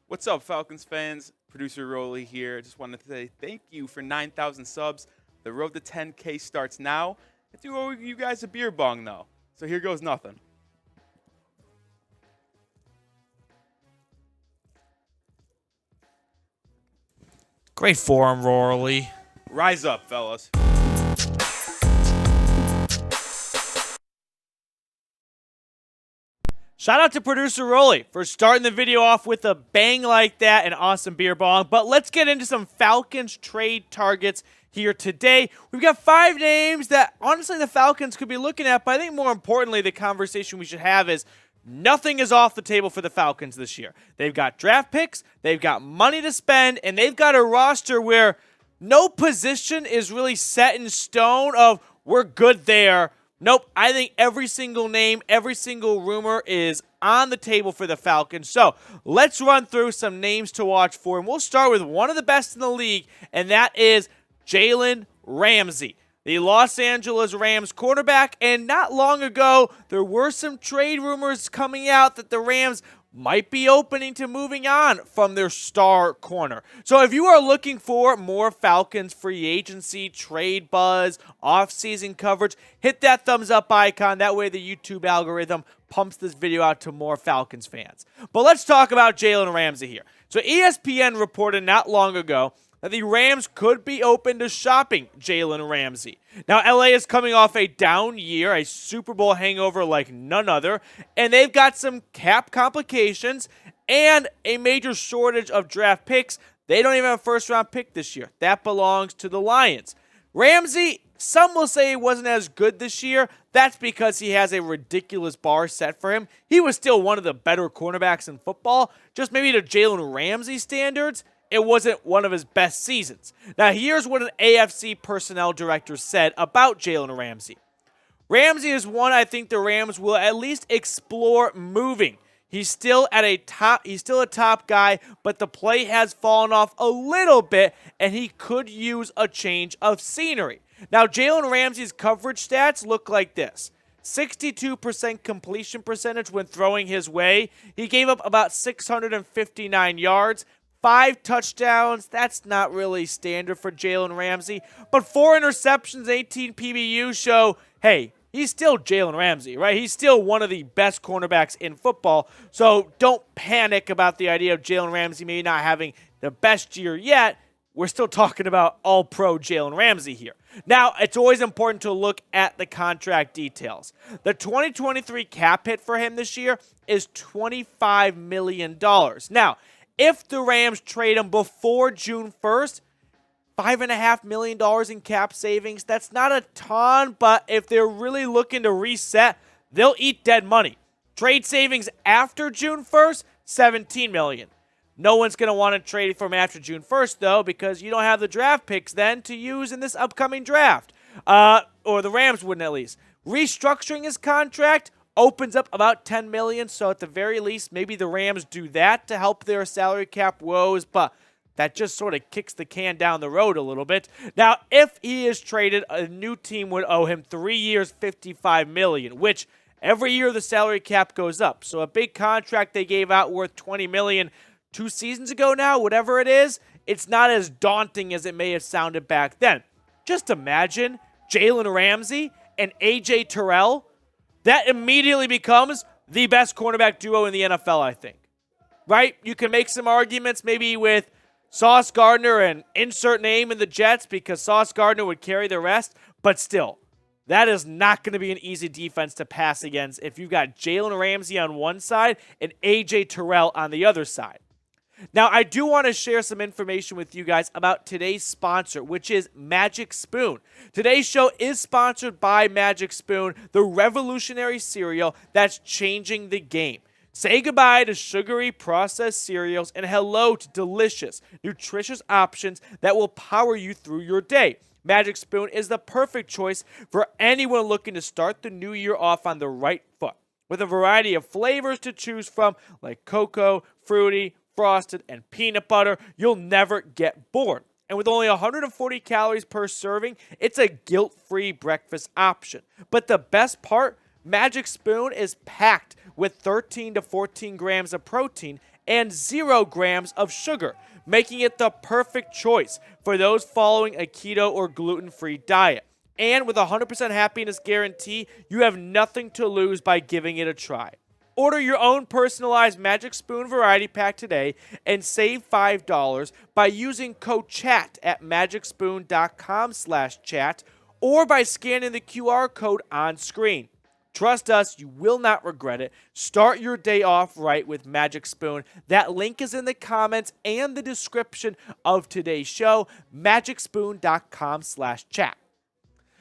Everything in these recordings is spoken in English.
What's up, Falcons fans? Producer Rolly here. Just wanted to say thank you for 9,000 subs. The road to 10K starts now. I do owe you guys a beer bong, though. So here goes nothing. Great form, Rory. Rise up, fellas. Shout out to producer Rolly for starting the video off with a bang like that, an awesome beer bong. But let's get into some Falcons trade targets here today. We've got 5 names that honestly the Falcons could be looking at, but I think more importantly the conversation we should have is nothing is off the table for the Falcons this year. They've got draft picks, they've got money to spend, and they've got a roster where no position is really set in stone of we're good there. Nope, I think every single name, every single rumor is on the table for the Falcons. So let's run through some names to watch for, and we'll start with one of the best in the league, and that is Jalen Ramsey, the Los Angeles Rams cornerback. And not long ago, there were some trade rumors coming out that the Rams might be opening to moving on from their star corner. So if you are looking for more Falcons free agency, trade buzz, off-season coverage, hit that thumbs up icon. That way the YouTube algorithm pumps this video out to more Falcons fans. But let's talk about Jalen Ramsey here. So ESPN reported not long ago that the Rams could be open to shopping Jalen Ramsey. Now, LA is coming off a down year, a Super Bowl hangover like none other, and they've got some cap complications and a major shortage of draft picks. They don't even have a first-round pick this year. That belongs to the Lions. Ramsey, some will say he wasn't as good this year. That's because he has a ridiculous bar set for him. He was still one of the better cornerbacks in football, just maybe to Jalen Ramsey standards. It wasn't one of his best seasons. Now, here's what an AFC Personnel Director said about Jalen Ramsey. Ramsey is one I think the Rams will at least explore moving. He's still a top guy, but the play has fallen off a little bit, and he could use a change of scenery. Now, Jalen Ramsey's coverage stats look like this. 62% completion percentage when throwing his way. He gave up about 659 yards. 5 touchdowns, that's not really standard for Jalen Ramsey. But 4 interceptions, 18 PBU show, hey, he's still Jalen Ramsey, right? He's still one of the best cornerbacks in football. So don't panic about the idea of Jalen Ramsey maybe not having the best year yet. We're still talking about all-pro Jalen Ramsey here. Now, it's always important to look at the contract details. The 2023 cap hit for him this year is $25 million. Now, if the Rams trade him before June 1st, $5.5 million in cap savings, that's not a ton, but if they're really looking to reset, they'll eat dead money. Trade savings after June 1st, $17 million. No one's going to want to trade for him after June 1st, though, because you don't have the draft picks then to use in this upcoming draft. Or the Rams wouldn't at least. Restructuring his contract opens up about $10 million, so at the very least, maybe the Rams do that to help their salary cap woes, but that just sort of kicks the can down the road a little bit. Now, if he is traded, a new team would owe him 3 years, $55 million, which every year the salary cap goes up. So a big contract they gave out worth $20 million 2 seasons ago now, whatever it is, it's not as daunting as it may have sounded back then. Just imagine Jalen Ramsey and A.J. Terrell. That immediately becomes the best cornerback duo in the NFL, I think. Right? You can make some arguments maybe with Sauce Gardner and insert name in the Jets because Sauce Gardner would carry the rest, but still, that is not going to be an easy defense to pass against if you've got Jalen Ramsey on one side and A.J. Terrell on the other side. Now, I do want to share some information with you guys about today's sponsor, which is Magic Spoon. Today's show is sponsored by Magic Spoon, the revolutionary cereal that's changing the game. Say goodbye to sugary processed cereals and hello to delicious, nutritious options that will power you through your day. Magic Spoon is the perfect choice for anyone looking to start the new year off on the right foot. With a variety of flavors to choose from, like cocoa, fruity, frosted, and peanut butter, you'll never get bored. And with only 140 calories per serving, it's a guilt-free breakfast option. But the best part, Magic Spoon is packed with 13 to 14 grams of protein and 0 grams of sugar, making it the perfect choice for those following a keto or gluten-free diet. And with a 100% happiness guarantee, you have nothing to lose by giving it a try. Order your own personalized Magic Spoon Variety Pack today and save $5 by using code CHAT at magicspoon.com/chat or by scanning the QR code on screen. Trust us, you will not regret it. Start your day off right with Magic Spoon. That link is in the comments and the description of today's show, magicspoon.com/chat.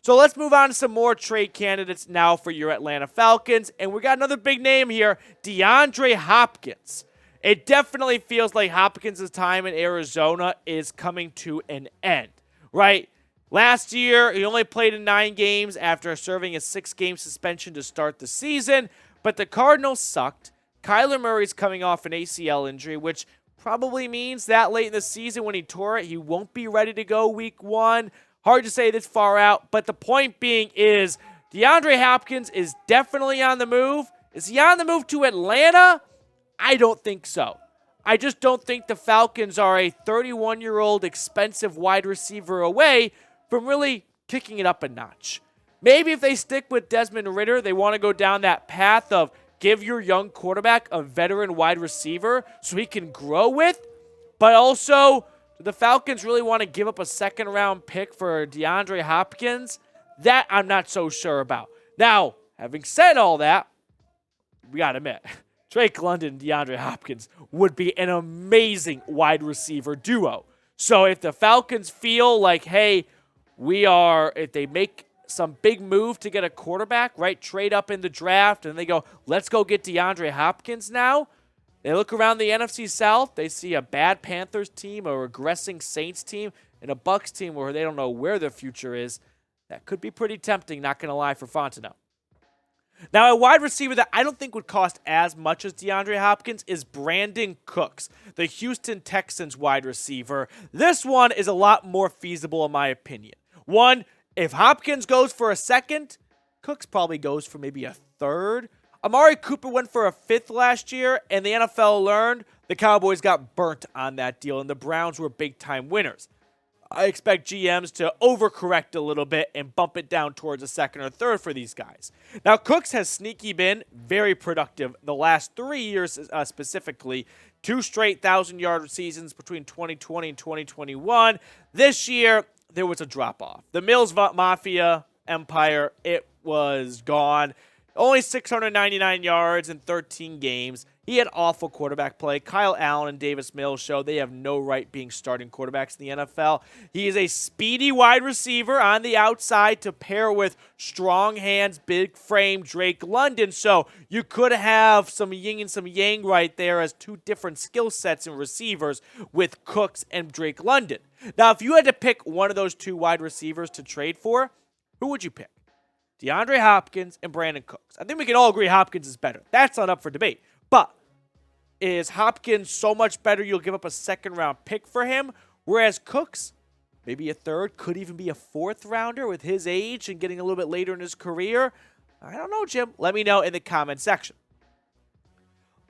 So let's move on to some more trade candidates now for your Atlanta Falcons. And we got another big name here, DeAndre Hopkins. It definitely feels like Hopkins' time in Arizona is coming to an end, right? Last year, he only played in 9 games after serving a 6-game suspension to start the season, but the Cardinals sucked. Kyler Murray's coming off an ACL injury, which probably means that late in the season when he tore it, he won't be ready to go week 1. Hard to say this far out, but the point being is DeAndre Hopkins is definitely on the move. Is he on the move to Atlanta? I don't think so. I just don't think the Falcons are a 31-year-old expensive wide receiver away from really kicking it up a notch. Maybe if they stick with Desmond Ridder, they want to go down that path of give your young quarterback a veteran wide receiver so he can grow with, but also do the Falcons really want to give up a second-round pick for DeAndre Hopkins? That I'm not so sure about. Now, having said all that, we got to admit, Drake London and DeAndre Hopkins would be an amazing wide receiver duo. So if the Falcons feel like, hey, if they make some big move to get a quarterback, right, trade up in the draft, and they go, let's go get DeAndre Hopkins now, they look around the NFC South, they see a bad Panthers team, a regressing Saints team, and a Bucs team where they don't know where their future is. That could be pretty tempting, not going to lie, for Fontenot. Now, a wide receiver that I don't think would cost as much as DeAndre Hopkins is Brandin Cooks, the Houston Texans wide receiver. This one is a lot more feasible in my opinion. One, if Hopkins goes for a second, Cooks probably goes for maybe a third. Amari Cooper went for a 5th last year, and the NFL learned the Cowboys got burnt on that deal, and the Browns were big-time winners. I expect GMs to overcorrect a little bit and bump it down towards a 2nd or 3rd for these guys. Now, Cooks has sneaky been very productive the last 3 years specifically. 2 straight 1,000-yard seasons between 2020 and 2021. This year, there was a drop-off. The Mills Mafia empire, it was gone. Only 699 yards in 13 games. He had awful quarterback play. Kyle Allen and Davis Mills show they have no right being starting quarterbacks in the NFL. He is a speedy wide receiver on the outside to pair with strong hands, big frame Drake London. So you could have some yin and some yang right there as 2 different skill sets and receivers with Cooks and Drake London. Now, if you had to pick one of those 2 wide receivers to trade for, who would you pick? DeAndre Hopkins and Brandin Cooks. I think we can all agree Hopkins is better. That's not up for debate. But is Hopkins so much better you'll give up a 2nd-round pick for him? Whereas Cooks, maybe a 3rd, could even be a 4th-rounder with his age and getting a little bit later in his career? I don't know, Jim. Let me know in the comment section.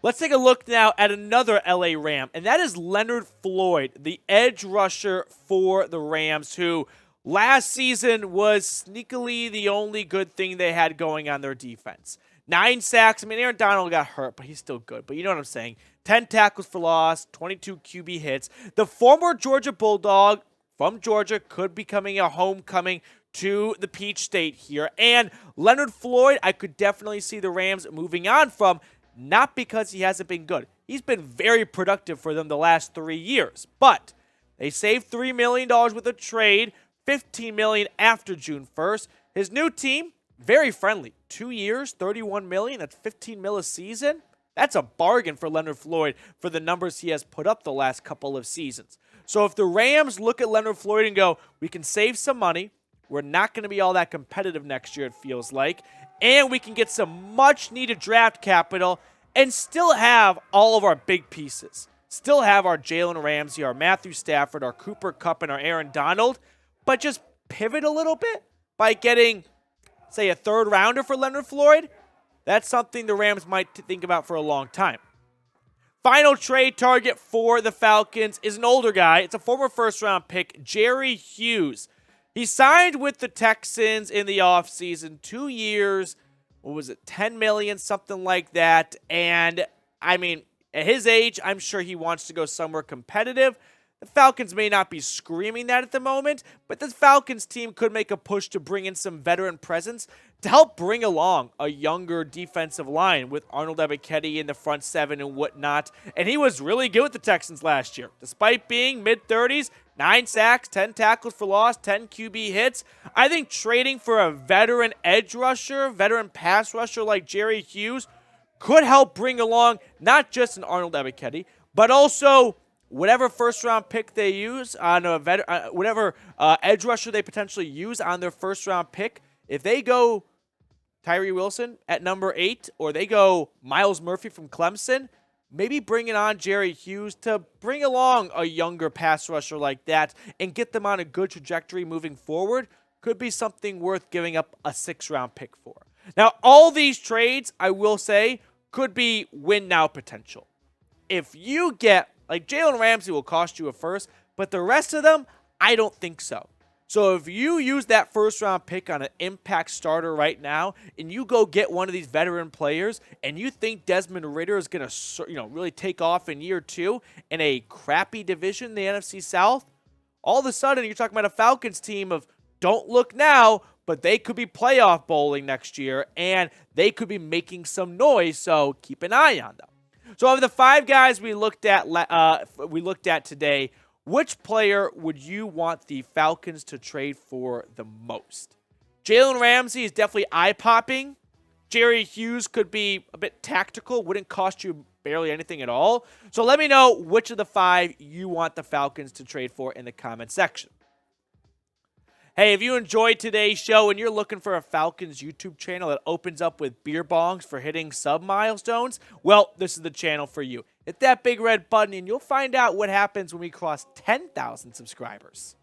Let's take a look now at another LA Ram, and that is Leonard Floyd, the edge rusher for the Rams, who last season was sneakily the only good thing they had going on their defense. 9 sacks. I mean, Aaron Donald got hurt, but he's still good. But you know what I'm saying. 10 tackles for loss, 22 QB hits. The former Georgia Bulldog from Georgia could be coming a homecoming to the Peach State here. And Leonard Floyd, I could definitely see the Rams moving on from, not because he hasn't been good. He's been very productive for them the last 3 years. But they saved $3 million with a trade, $15 million after June 1st. His new team, very friendly. 2 years, $31 million. That's $15 million a season. That's a bargain for Leonard Floyd for the numbers he has put up the last couple of seasons. So if the Rams look at Leonard Floyd and go, we can save some money, we're not going to be all that competitive next year, it feels like, and we can get some much-needed draft capital and still have all of our big pieces. Still have our Jalen Ramsey, our Matthew Stafford, our Cooper Kupp, and our Aaron Donald, but just pivot a little bit by getting, say, a 3rd rounder for Leonard Floyd. That's something the Rams might think about for a long time. final trade target for the Falcons is an older guy. It's a former first-round pick, Jerry Hughes. He signed with the Texans in the offseason, 2 years, what was it, $10 million, something like that. And, I mean, at his age, I'm sure he wants to go somewhere competitive. The Falcons may not be screaming that at the moment, but the Falcons team could make a push to bring in some veteran presence to help bring along a younger defensive line with Arnold Ebiketie in the front seven and whatnot. And he was really good with the Texans last year. Despite being mid-30s, 9 sacks, 10 tackles for loss, 10 QB hits. I think trading for a veteran edge rusher, veteran pass rusher like Jerry Hughes could help bring along not just an Arnold Ebiketie, but also whatever first-round pick they use on a whatever edge rusher they potentially use on their first-round pick. If they go Tyree Wilson at number 8 or they go Miles Murphy from Clemson, maybe bringing on Jerry Hughes to bring along a younger pass rusher like that and get them on a good trajectory moving forward could be something worth giving up a 6th-round pick for. Now, all these trades, I will say, could be win-now potential. If you get, like Jalen Ramsey will cost you a first, but the rest of them, I don't think so. So if you use that first-round pick on an impact starter right now, and you go get one of these veteran players, and you think Desmond Ridder is going to, really take off in year 2 in a crappy division, the NFC South, all of a sudden you're talking about a Falcons team of don't look now, but they could be playoff bowling next year, and they could be making some noise. So keep an eye on them. So of the 5 guys we looked at today, which player would you want the Falcons to trade for the most? Jalen Ramsey is definitely eye-popping. Jerry Hughes could be a bit tactical, wouldn't cost you barely anything at all. So let me know which of the 5 you want the Falcons to trade for in the comment section. Hey, if you enjoyed today's show and you're looking for a Falcons YouTube channel that opens up with beer bongs for hitting sub milestones, well, this is the channel for you. Hit that big red button and you'll find out what happens when we cross 10,000 subscribers.